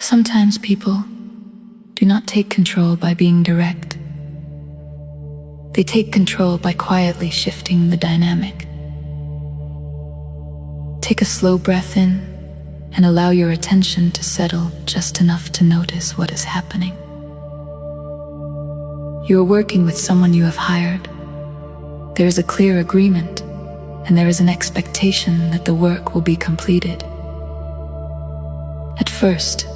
Sometimes people do not take control by being direct. They take control by quietly shifting the dynamic. Take a slow breath in and allow your attention to settle just enough to notice what is happening. You are working with someone you have hired. There is a clear agreement, and there is an expectation that the work will be completed. At first,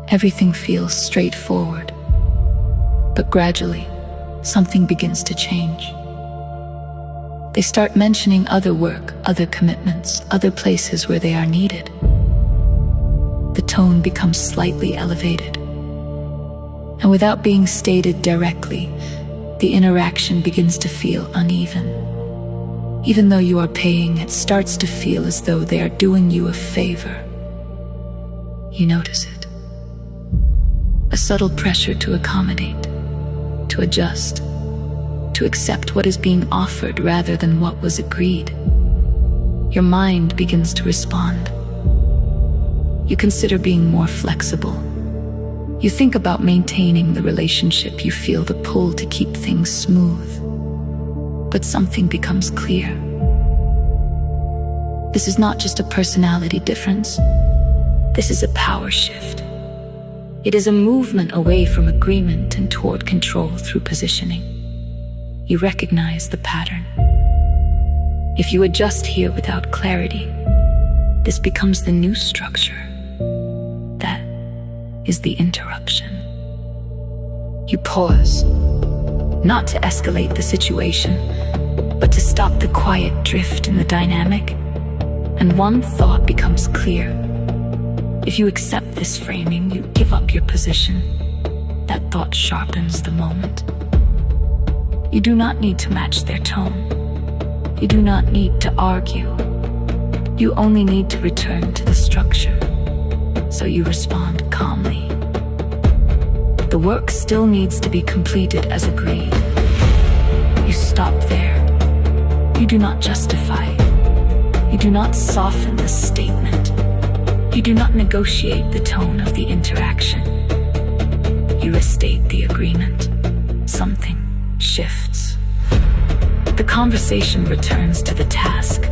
everything feels straightforward, but gradually, something begins to change. They start mentioning other work, other commitments, other places where they are needed. The tone becomes slightly elevated. And without being stated directly, the interaction begins to feel uneven. Even though you are paying, it starts to feel as though they are doing you a favor. You notice it. A subtle pressure to accommodate, to adjust, to accept what is being offered rather than what was agreed. Your mind begins to respond. You consider being more flexible. You think about maintaining the relationship. You feel the pull to keep things smooth. But something becomes clear. This is not just a personality difference. This is a power shift. It is a movement away from agreement and toward control through positioning. You recognize the pattern. If you adjust here without clarity, this becomes the new structure. That is the interruption. You pause, not to escalate the situation, but to stop the quiet drift in the dynamic. And one thought becomes clear. If you accept this framing, you give up your position. That thought sharpens the moment. You do not need to match their tone. You do not need to argue. You only need to return to the structure. So you respond calmly. The work still needs to be completed as agreed. You stop there. You do not justify. You do not soften the statement. You do not negotiate the tone of the interaction. You restate the agreement. Something shifts. The conversation returns to the task.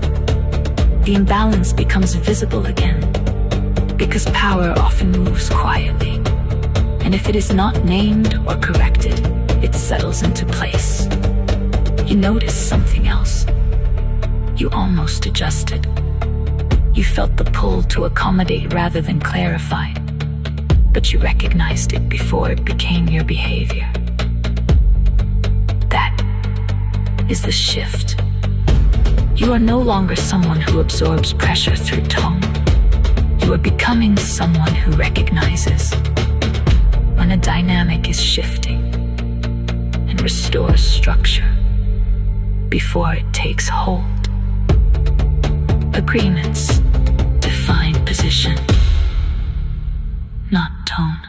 The imbalance becomes visible again, because power often moves quietly. And if it is not named or corrected, it settles into place. You notice something else. You almost adjusted. You felt the pull to accommodate rather than clarify, but you recognized it before it became your behavior. That is the shift. You are no longer someone who absorbs pressure through tone. You are becoming someone who recognizes when a dynamic is shifting and restores structure before it takes hold. Agreements define position, not tone.